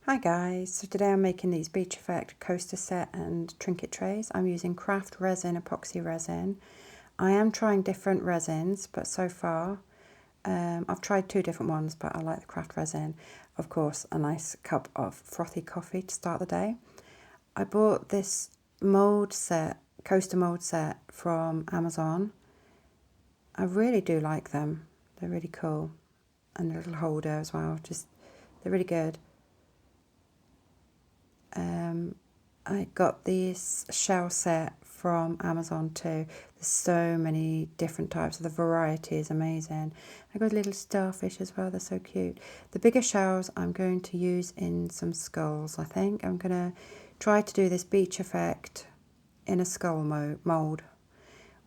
Hi guys, so today I'm making these beach effect coaster set and trinket trays. I'm using craft resin, epoxy resin. I am trying different resins, but so far I've tried two different ones, but I like the craft resin. Of course, a nice cup of frothy coffee to start the day. I bought this mold set, coaster mold set from Amazon. I really do like them. They're really cool. And a little holder as well, they're really good. I got this shell set from Amazon too. There's so many different types. The variety is amazing. I got little starfish as well. They're so cute. The bigger shells I'm going to use in some skulls, I think. I'm going to try to do this beach effect in a skull mould.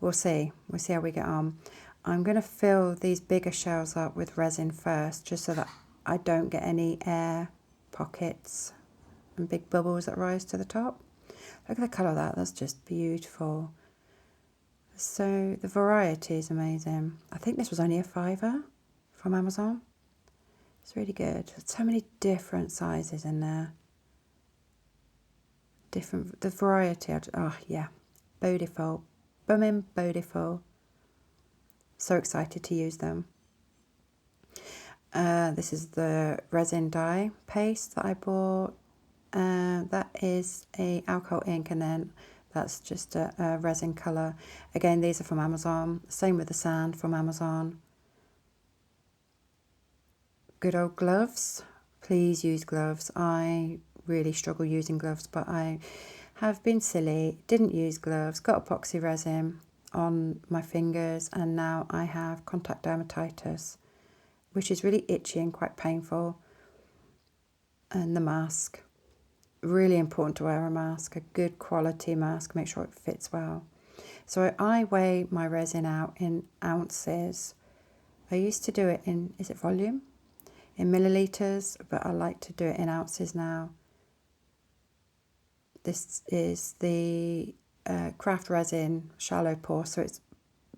We'll see. We'll see how we get on. I'm going to fill these bigger shells up with resin first, just so that I don't get any air pockets and big bubbles that rise to the top. Look at the colour of that, that's just beautiful. So the variety is amazing. I think this was only a £5 from Amazon. It's really good. So many different sizes in there. The variety, oh yeah, beautiful. Bumming beautiful. So excited to use them. This is the resin dye paste that I bought. That is a alcohol ink, and then that's just a resin colour. Again, these are from Amazon. Same with the sand from Amazon. Good old gloves. Please use gloves. I really struggle using gloves, but I have been silly. Didn't use gloves. Got epoxy resin on my fingers, and now I have contact dermatitis, which is really itchy and quite painful. And the mask. Really important to wear a mask, a good quality mask, make sure it fits well. So I weigh my resin out in ounces. I used to do it in, is it volume? In millilitres, but I like to do it in ounces now. This is the craft resin shallow pour, so it's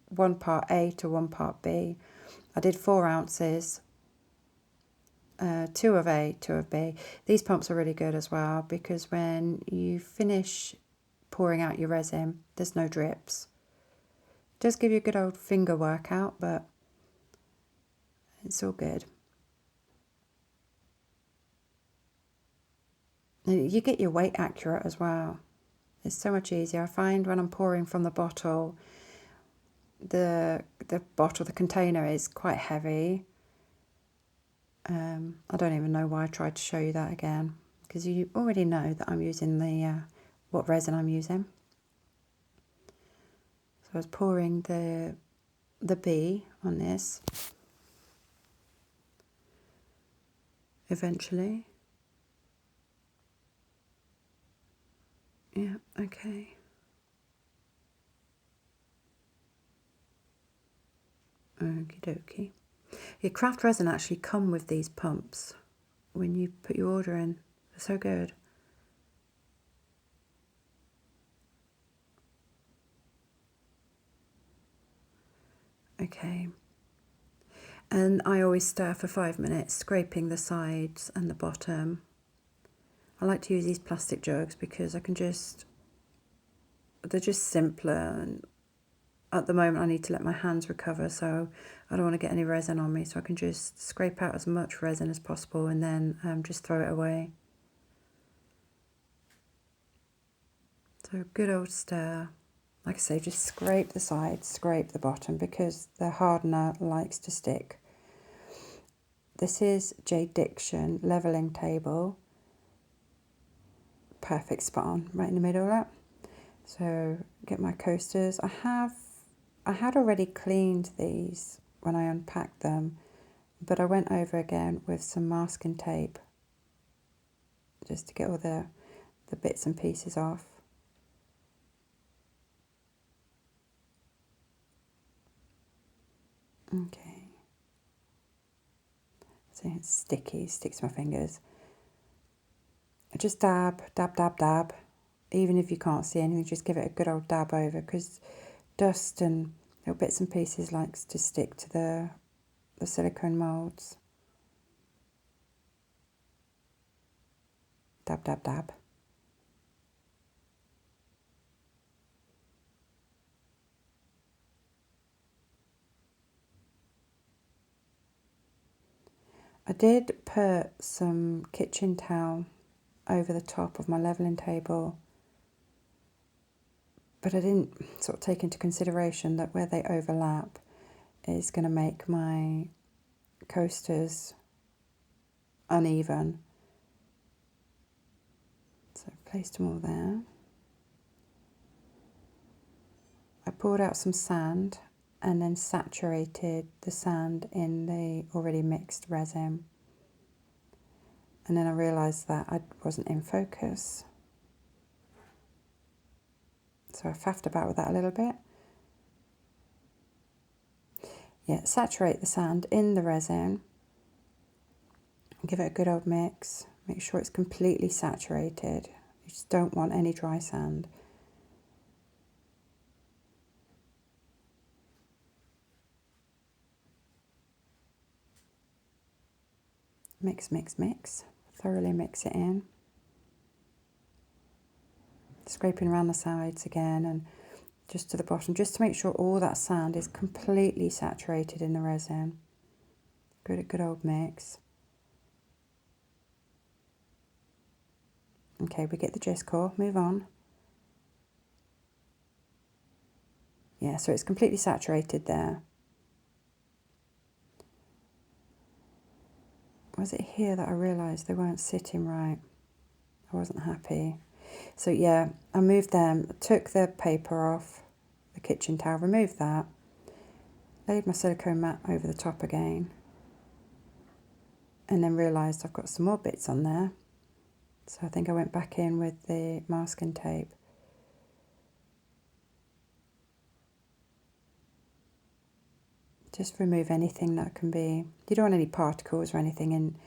1 part A to 1 part B. I did 4 ounces. 2 of A, 2 of B. These pumps are really good as well, because when you finish pouring out your resin, there's no drips. It does give you a good old finger workout, but it's all good. And you get your weight accurate as well. It's so much easier. I find when I'm pouring from the bottle, the container is quite heavy. I don't even know why I tried to show you that again, because you already know that I'm using the what resin I'm using. So I was pouring the B on this. Eventually. Yeah, okay. Okie dokie. Your craft resin actually come with these pumps when you put your order in. They're so good. Okay. And I always stir for 5 minutes, scraping the sides and the bottom. I like to use these plastic jugs because they're just simpler, and at the moment I need to let my hands recover, so I don't want to get any resin on me, so I can just scrape out as much resin as possible and then just throw it away. So good old stir. Like I say, just scrape the sides, scrape the bottom, because the hardener likes to stick. This is Jade Diction levelling table. Perfect, spot on, right in the middle of that. So get my coasters. I had already cleaned these when I unpacked them, but I went over again with some masking tape just to get all the bits and pieces off. Okay. So it's sticky, sticks to my fingers. I just dab, dab, dab, dab. Even if you can't see anything, just give it a good old dab over, because dust and little bits and pieces likes to stick to the silicone moulds. dab, dab, dab. I did put some kitchen towel over the top of my levelling table, but I didn't sort of take into consideration that where they overlap is going to make my coasters uneven. So I placed them all there. I poured out some sand and then saturated the sand in the already mixed resin. And then I realised that I wasn't in focus. So I faffed about with that a little bit. Yeah, saturate the sand in the resin. Give it a good old mix. Make sure it's completely saturated. You just don't want any dry sand. Mix, mix, mix. Thoroughly mix it in. Scraping around the sides again and just to the bottom, just to make sure all that sand is completely saturated in the resin. Good old mix. Okay, we get the gist core, move on. Yeah, so it's completely saturated there. Was it here that I realised they weren't sitting right? I wasn't happy. So yeah, I moved them, took the paper off, the kitchen towel, removed that, laid my silicone mat over the top again, and then realised I've got some more bits on there. So I think I went back in with the masking tape. Just remove anything that can be, you don't want any particles or anything in,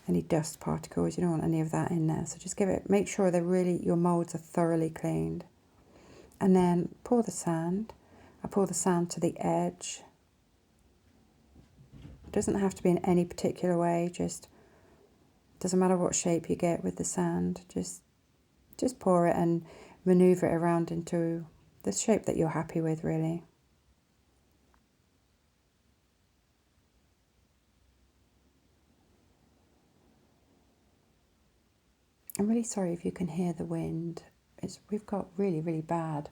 any dust particles, you don't want any of that in there. So just make sure they're really, your moulds are thoroughly cleaned. And then pour the sand. I pour the sand to the edge. It doesn't have to be in any particular way, just doesn't matter what shape you get with the sand. Just pour it and maneuver it around into the shape that you're happy with, really. I'm really sorry if you can hear the wind. We've got really, really bad,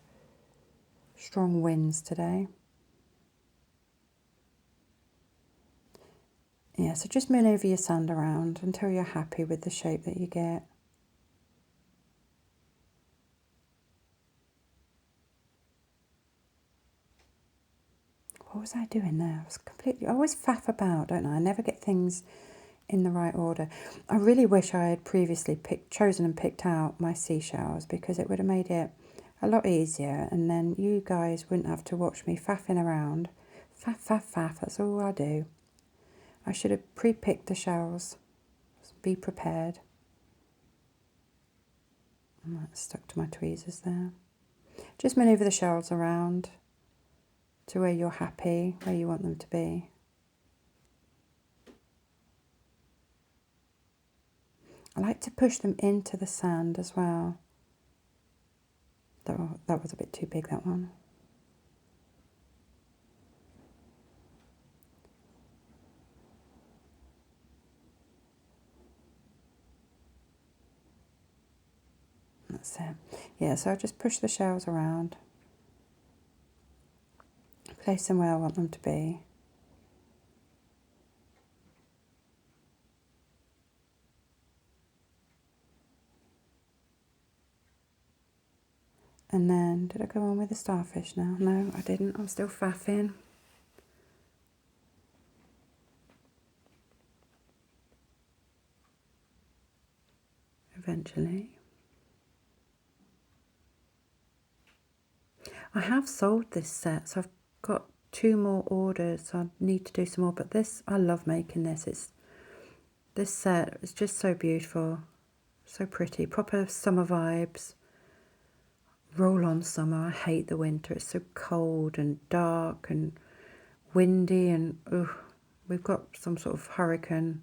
strong winds today. Yeah, so just maneuver your sand around until you're happy with the shape that you get. What was I doing there? I always faff about, don't I? I never get things in the right order. I really wish I had previously chosen and picked out my seashells, because it would have made it a lot easier, and then you guys wouldn't have to watch me faffing around. Faff, faff, faff, that's all I do. I should have pre-picked the shells. Be prepared. That's stuck to my tweezers there. Just manoeuvre the shells around to where you're happy, where you want them to be. I like to push them into the sand as well. That was a bit too big, that one. That's it. Yeah, so I just push the shells around. Place them where I want them to be. And then, did I go on with the starfish now? No, I didn't. I'm still faffing. Eventually. I have sold this set, so I've got 2 more orders, so I need to do some more. But this, I love making this. This set is just so beautiful, so pretty, proper summer vibes. Roll on summer. I hate the winter. It's so cold and dark and windy, and we've got some sort of hurricane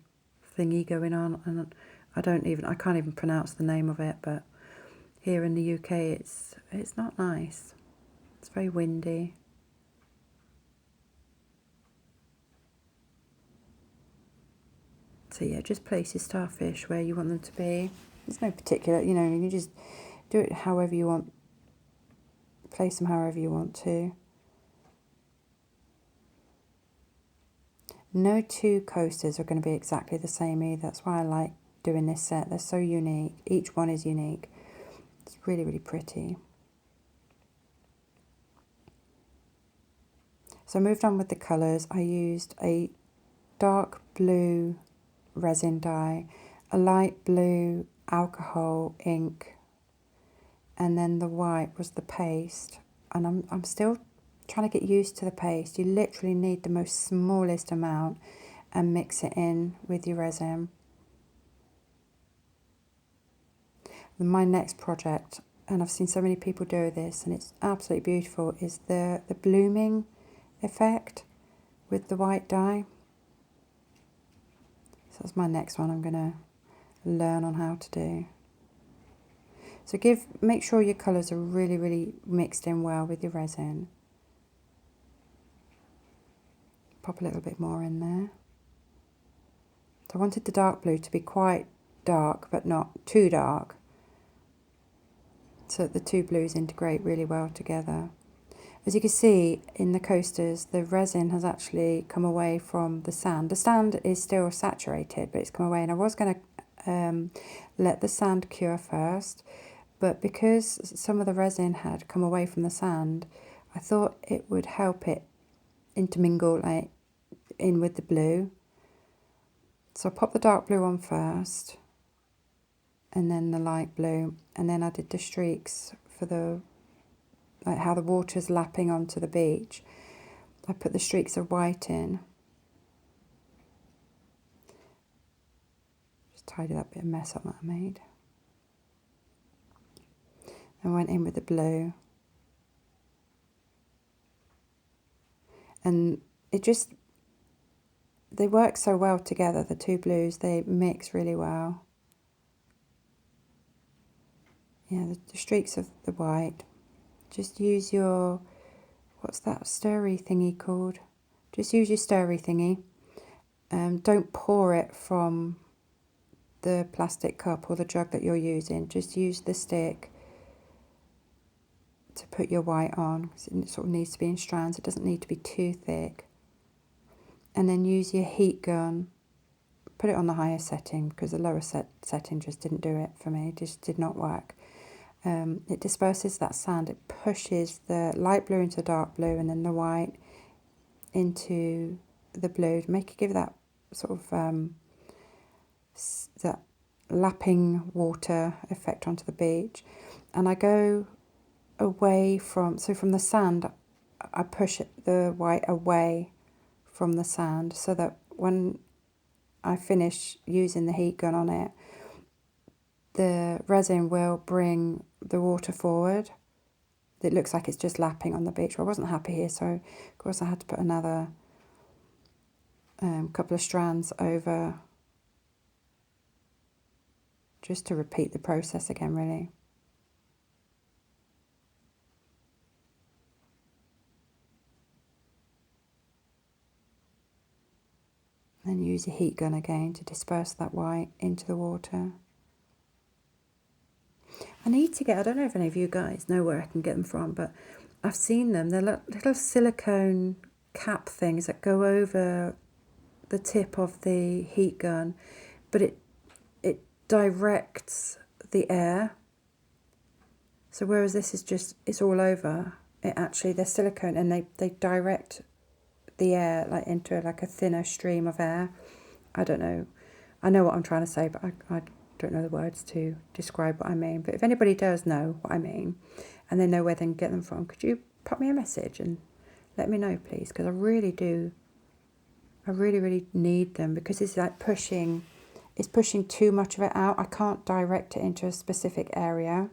thingy going on, and I can't even pronounce the name of it, but here in the UK it's not nice. It's very windy. So yeah, just place your starfish where you want them to be. There's no particular, you can just do it however you want. Place them however you want to. No two coasters are going to be exactly the same either. That's why I like doing this set. They're so unique. Each one is unique. It's really, really pretty. So I moved on with the colours. I used a dark blue resin dye, a light blue alcohol ink, and then the white was the paste. And I'm still trying to get used to the paste. You literally need the most smallest amount and mix it in with your resin. My next project, and I've seen so many people do this and it's absolutely beautiful, is the blooming effect with the white dye. So that's my next one I'm going to learn on how to do. So make sure your colours are really, really mixed in well with your resin. Pop a little bit more in there. So I wanted the dark blue to be quite dark, but not too dark, so that the two blues integrate really well together. As you can see in the coasters, the resin has actually come away from the sand. The sand is still saturated, but it's come away, and I was going to let the sand cure first, but because some of the resin had come away from the sand, I thought it would help it intermingle in with the blue. So I popped the dark blue on first, and then the light blue, and then I did the streaks for how the water's lapping onto the beach. I put the streaks of white in. Just tidy that bit of mess up that I made. I went in with the blue. And they work so well together, the two blues, they mix really well. Yeah, the streaks of the white. Just use your, what's that stirry thingy called? Just use your stirry thingy. Don't pour it from the plastic cup or the jug that you're using. Just use the stick to put your white on. It sort of needs to be in strands. It doesn't need to be too thick. And then use your heat gun. Put it on the higher setting because the lower setting just didn't do it for me. It just did not work. It disperses that sand. It pushes the light blue into the dark blue and then the white into the blue. Give it that sort of that lapping water effect onto the beach. And I go away from the sand, I push the white away from the sand so that when I finish using the heat gun on it, the resin will bring the water forward. It looks like it's just lapping on the beach. I wasn't happy here, so of course I had to put another couple of strands over just to repeat the process again, really. Then use your heat gun again to disperse that white into the water. I don't know if any of you guys know where I can get them from, but I've seen them. They're little silicone cap things that go over the tip of the heat gun, but it directs the air. So whereas this is it's all over, they're silicone and they direct the air into a thinner stream of air. I don't know. I know what I'm trying to say, but I don't know the words to describe what I mean. But if anybody does know what I mean and they know where they can get them from, could you pop me a message and let me know, please? Because I really really need them, because it's pushing too much of it out. I can't direct it into a specific area.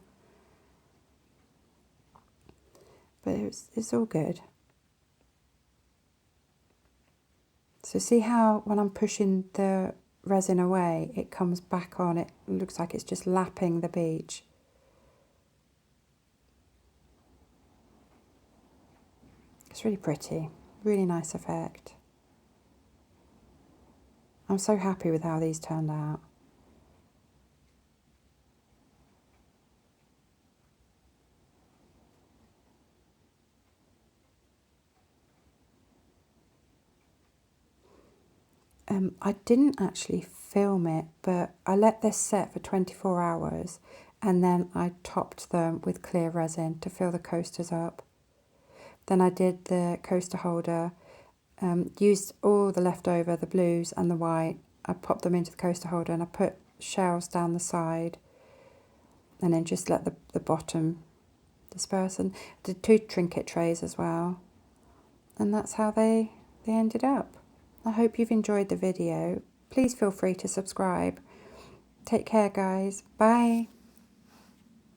But it's all good. So see how when I'm pushing the resin away, it comes back on. It looks like it's just lapping the beach. It's really pretty, really nice effect. I'm so happy with how these turned out. I didn't actually film it, but I let this set for 24 hours and then I topped them with clear resin to fill the coasters up. Then I did the coaster holder, used all the leftover, the blues and the white. I popped them into the coaster holder and I put shells down the side and then just let the bottom disperse. And did 2 trinket trays as well. And that's how they ended up. I hope you've enjoyed the video. Please feel free to subscribe. Take care, guys. Bye.